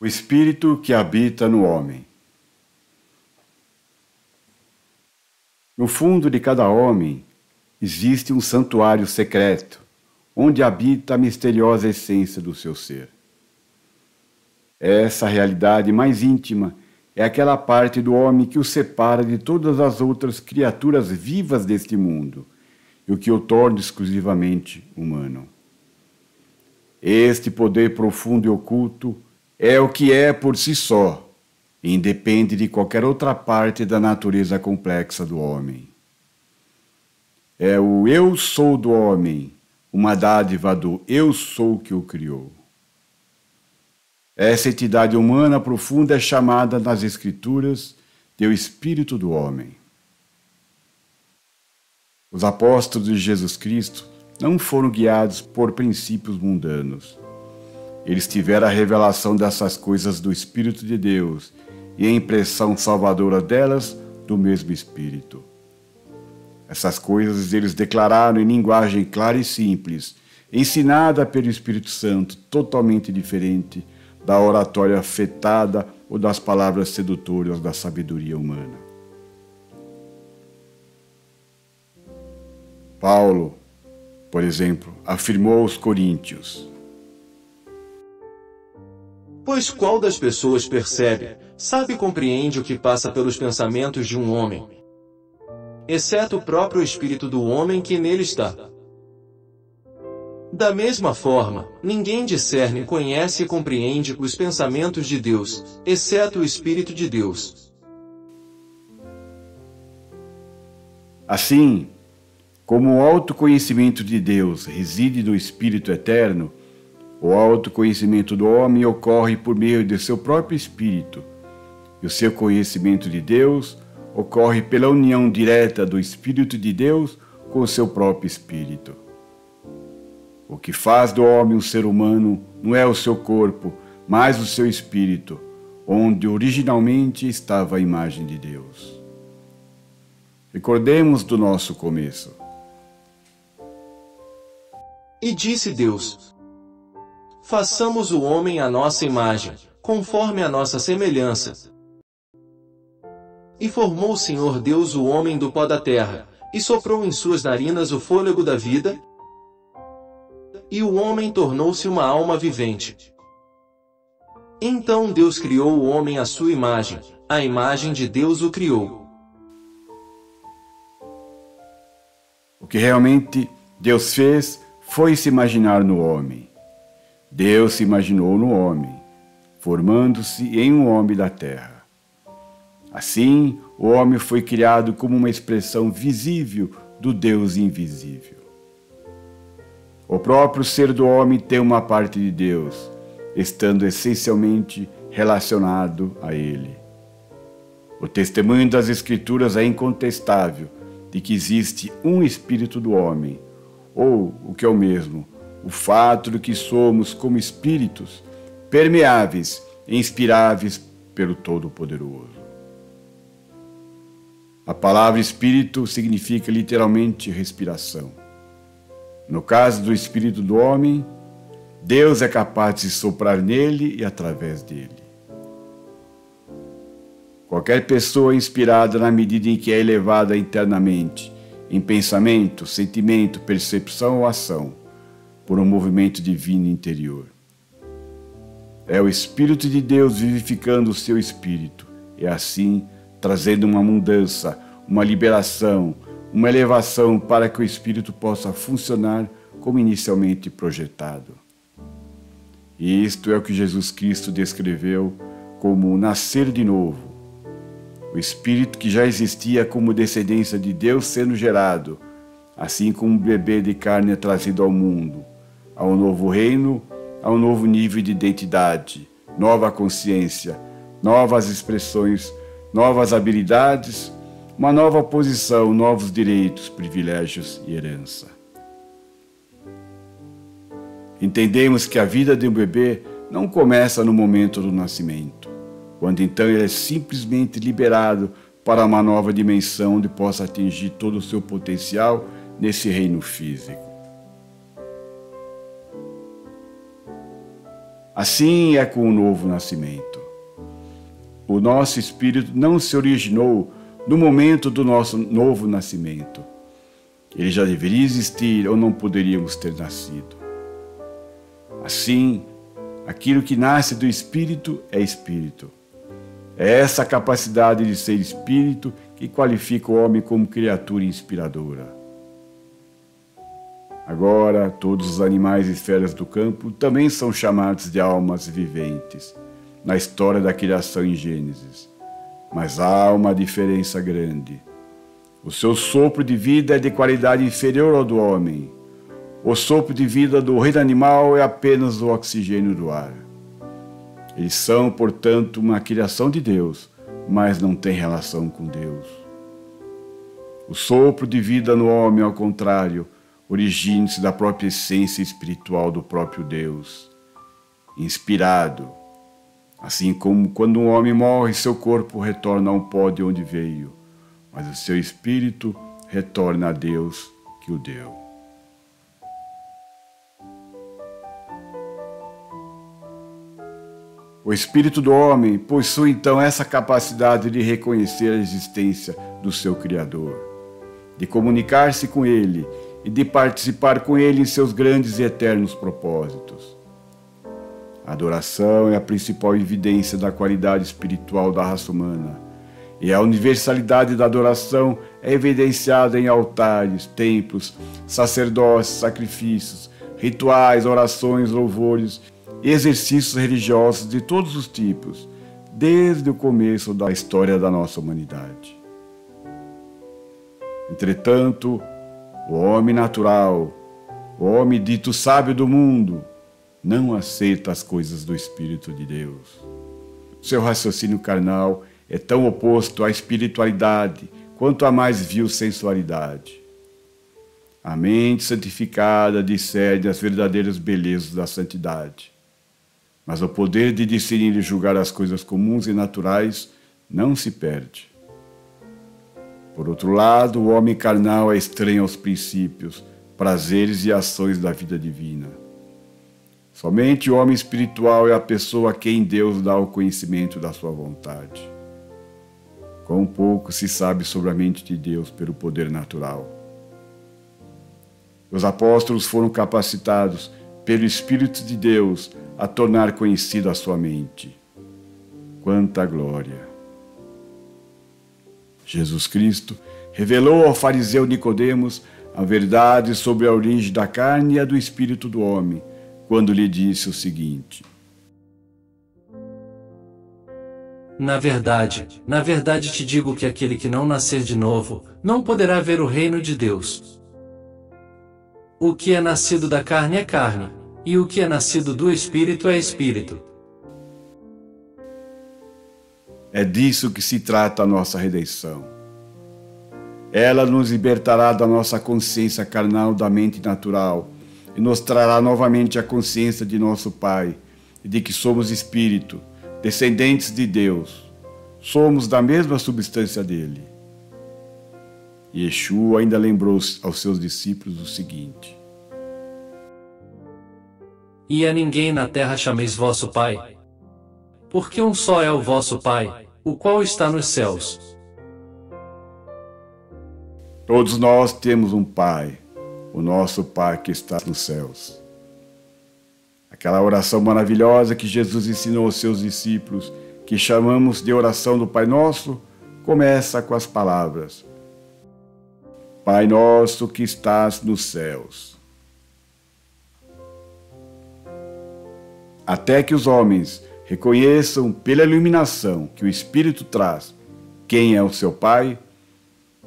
O espírito que habita no homem. No fundo de cada homem existe um santuário secreto, onde habita a misteriosa essência do seu ser. Essa realidade mais íntima é aquela parte do homem que o separa de todas as outras criaturas vivas deste mundo e o que o torna exclusivamente humano. Este poder profundo e oculto é o que é por si só e independe de qualquer outra parte da natureza complexa do homem. É o eu sou do homem, uma dádiva do eu sou que o criou. Essa entidade humana profunda é chamada nas Escrituras de o Espírito do homem. Os apóstolos de Jesus Cristo não foram guiados por princípios mundanos. Eles tiveram a revelação dessas coisas do Espírito de Deus e a impressão salvadora delas do mesmo Espírito. Essas coisas eles declararam em linguagem clara e simples, ensinada pelo Espírito Santo, totalmente diferente da oratória afetada ou das palavras sedutoras da sabedoria humana. Paulo, por exemplo, afirmou aos Coríntios: Pois qual das pessoas percebe, sabe e compreende o que passa pelos pensamentos de um homem, exceto o próprio espírito do homem que nele está? Da mesma forma, ninguém discerne, conhece e compreende os pensamentos de Deus, exceto o Espírito de Deus. Assim, como o autoconhecimento de Deus reside no Espírito eterno, o autoconhecimento do homem ocorre por meio de seu próprio Espírito, e o seu conhecimento de Deus ocorre pela união direta do Espírito de Deus com o seu próprio Espírito. O que faz do homem um ser humano não é o seu corpo, mas o seu espírito, onde originalmente estava a imagem de Deus. Recordemos do nosso começo. E disse Deus: façamos o homem à nossa imagem, conforme a nossa semelhança. E formou o Senhor Deus o homem do pó da terra, e soprou em suas narinas o fôlego da vida, e o homem tornou-se uma alma vivente. Então Deus criou o homem à sua imagem, a imagem de Deus o criou. O que realmente Deus fez foi se imaginar no homem. Deus se imaginou no homem, formando-se em um homem da terra. Assim, o homem foi criado como uma expressão visível do Deus invisível. O próprio ser do homem tem uma parte de Deus, estando essencialmente relacionado a Ele. O testemunho das Escrituras é incontestável de que existe um espírito do homem, ou, o que é o mesmo, o fato de que somos como espíritos, permeáveis e inspiráveis pelo Todo-Poderoso. A palavra espírito significa literalmente respiração. No caso do espírito do homem, Deus é capaz de soprar nele e através dele. Qualquer pessoa inspirada na medida em que é elevada internamente, em pensamento, sentimento, percepção ou ação, por um movimento divino interior. É o Espírito de Deus vivificando o seu espírito, e assim trazendo uma mudança, uma liberação, uma elevação para que o espírito possa funcionar como inicialmente projetado. E isto é o que Jesus Cristo descreveu como o nascer de novo, o espírito que já existia como descendência de Deus sendo gerado, assim como um bebê de carne é trazido ao mundo, a um novo reino, a um novo nível de identidade, nova consciência, novas expressões, novas habilidades, uma nova posição, novos direitos, privilégios e herança. Entendemos que a vida de um bebê não começa no momento do nascimento, quando então ele é simplesmente liberado para uma nova dimensão onde possa atingir todo o seu potencial nesse reino físico. Assim é com o novo nascimento. O nosso espírito não se originou no momento do nosso novo nascimento. Ele já deveria existir ou não poderíamos ter nascido. Assim, aquilo que nasce do espírito é espírito. É essa capacidade de ser espírito que qualifica o homem como criatura inspiradora. Agora, todos os animais e feras do campo também são chamados de almas viventes, na história da criação em Gênesis. Mas há uma diferença grande. O seu sopro de vida é de qualidade inferior ao do homem. O sopro de vida do reino animal é apenas o oxigênio do ar. Eles são, portanto, uma criação de Deus, mas não têm relação com Deus. O sopro de vida no homem, ao contrário, origina-se da própria essência espiritual do próprio Deus, inspirado. Assim como quando um homem morre, seu corpo retorna ao pó de onde veio, mas o seu espírito retorna a Deus que o deu. O espírito do homem possui então essa capacidade de reconhecer a existência do seu Criador, de comunicar-se com ele e de participar com ele em seus grandes e eternos propósitos. A adoração é a principal evidência da qualidade espiritual da raça humana, e a universalidade da adoração é evidenciada em altares, templos, sacerdócios, sacrifícios, rituais, orações, louvores e exercícios religiosos de todos os tipos, desde o começo da história da nossa humanidade. Entretanto, o homem natural, o homem dito sábio do mundo, não aceita as coisas do Espírito de Deus. Seu raciocínio carnal é tão oposto à espiritualidade quanto à mais vil sensualidade. A mente santificada discerne as verdadeiras belezas da santidade, mas o poder de discernir e julgar as coisas comuns e naturais não se perde. Por outro lado, o homem carnal é estranho aos princípios, prazeres e ações da vida divina. Somente o homem espiritual é a pessoa a quem Deus dá o conhecimento da sua vontade. Quão pouco se sabe sobre a mente de Deus pelo poder natural. Os apóstolos foram capacitados pelo Espírito de Deus a tornar conhecida a sua mente. Quanta glória! Jesus Cristo revelou ao fariseu Nicodemos a verdade sobre a origem da carne e a do espírito do homem, quando lhe disse o seguinte: na verdade te digo que aquele que não nascer de novo, não poderá ver o reino de Deus. O que é nascido da carne é carne, e o que é nascido do espírito é espírito. É disso que se trata a nossa redenção. Ela nos libertará da nossa consciência carnal da mente natural e nos trará novamente a consciência de nosso Pai e de que somos espírito, descendentes de Deus. Somos da mesma substância dele. Yeshua ainda lembrou aos seus discípulos o seguinte: e a ninguém na terra chameis vosso Pai, porque um só é o vosso Pai, o qual está nos céus. Todos nós temos um Pai, o nosso Pai que está nos céus. Aquela oração maravilhosa que Jesus ensinou aos seus discípulos, que chamamos de oração do Pai Nosso, começa com as palavras: Pai nosso que estás nos céus. Até que os homens reconheçam pela iluminação que o Espírito traz quem é o seu Pai,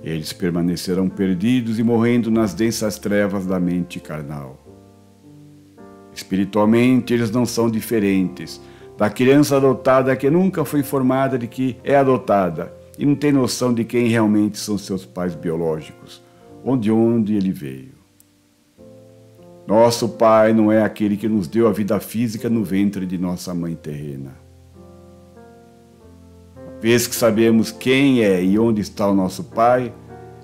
eles permanecerão perdidos e morrendo nas densas trevas da mente carnal. Espiritualmente, eles não são diferentes da criança adotada que nunca foi informada de que é adotada e não tem noção de quem realmente são seus pais biológicos, de onde ele veio. Nosso Pai não é aquele que nos deu a vida física no ventre de nossa mãe terrena. Uma vez que sabemos quem é e onde está o nosso Pai,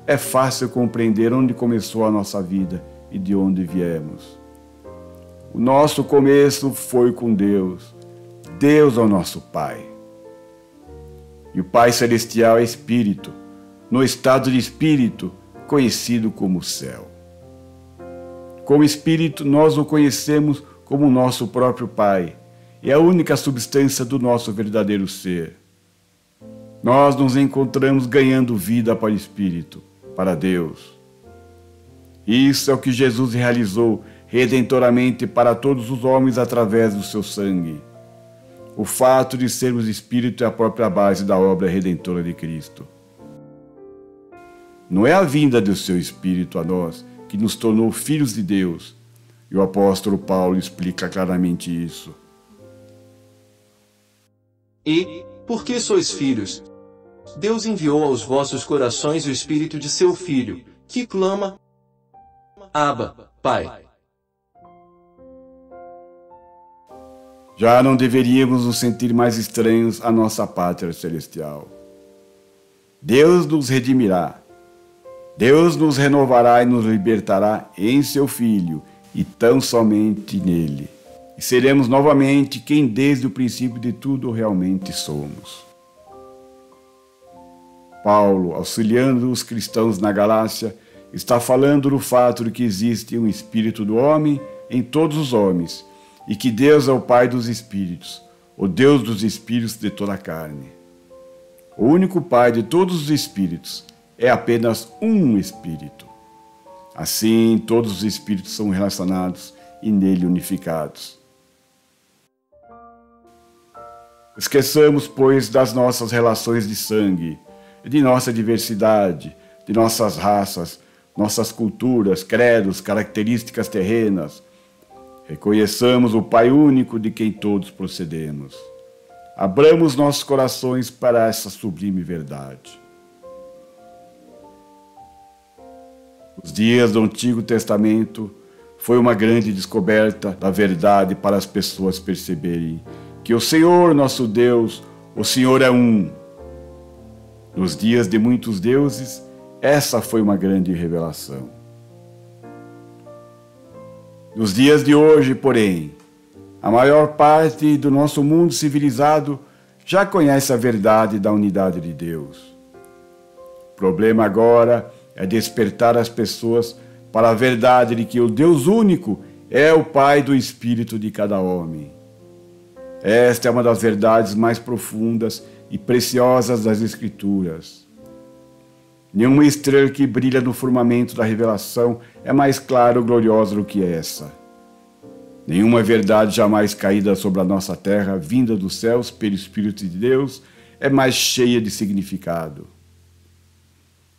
é fácil compreender onde começou a nossa vida e de onde viemos. O nosso começo foi com Deus. Deus é o nosso Pai. E o Pai Celestial é Espírito, no estado de Espírito, conhecido como céu. Como Espírito, nós o conhecemos como nosso próprio Pai, e a única substância do nosso verdadeiro ser. Nós nos encontramos ganhando vida para o Espírito, para Deus. Isso é o que Jesus realizou redentoramente para todos os homens através do seu sangue. O fato de sermos Espírito é a própria base da obra redentora de Cristo. Não é a vinda do seu Espírito a nós que nos tornou filhos de Deus, e o apóstolo Paulo explica claramente isso. E, porque sois filhos, Deus enviou aos vossos corações o Espírito de seu Filho, que clama: Abba, Pai. Já não deveríamos nos sentir mais estranhos à nossa pátria celestial. Deus nos redimirá. Deus nos renovará e nos libertará em seu Filho, e tão somente nele. E seremos novamente quem desde o princípio de tudo realmente somos. Paulo, auxiliando os cristãos na Galácia, está falando do fato de que existe um espírito do homem em todos os homens, e que Deus é o Pai dos espíritos, o Deus dos espíritos de toda a carne. O único Pai de todos os espíritos é apenas um espírito. Assim, todos os espíritos são relacionados e nele unificados. Esqueçamos, pois, das nossas relações de sangue, de nossa diversidade, de nossas raças, nossas culturas, credos, características terrenas. Reconheçamos o Pai único de quem todos procedemos. Abramos nossos corações para essa sublime verdade. Os dias do Antigo Testamento foi uma grande descoberta da verdade para as pessoas perceberem que o Senhor, nosso Deus, o Senhor é um. Nos dias de muitos deuses, essa foi uma grande revelação. Nos dias de hoje, porém, a maior parte do nosso mundo civilizado já conhece a verdade da unidade de Deus. O problema agora é despertar as pessoas para a verdade de que o Deus único é o Pai do espírito de cada homem. Esta é uma das verdades mais profundas e preciosas das Escrituras. Nenhuma estrela que brilha no firmamento da revelação é mais clara ou gloriosa do que essa. Nenhuma verdade jamais caída sobre a nossa terra, vinda dos céus pelo Espírito de Deus, é mais cheia de significado.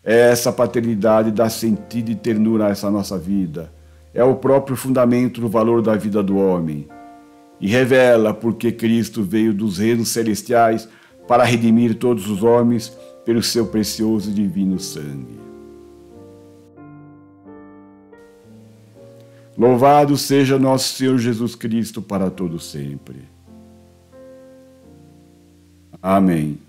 Essa paternidade dá sentido e ternura a essa nossa vida. É o próprio fundamento do valor da vida do homem. E revela porque Cristo veio dos reinos celestiais para redimir todos os homens pelo seu precioso e divino sangue. Louvado seja nosso Senhor Jesus Cristo para todo sempre. Amém.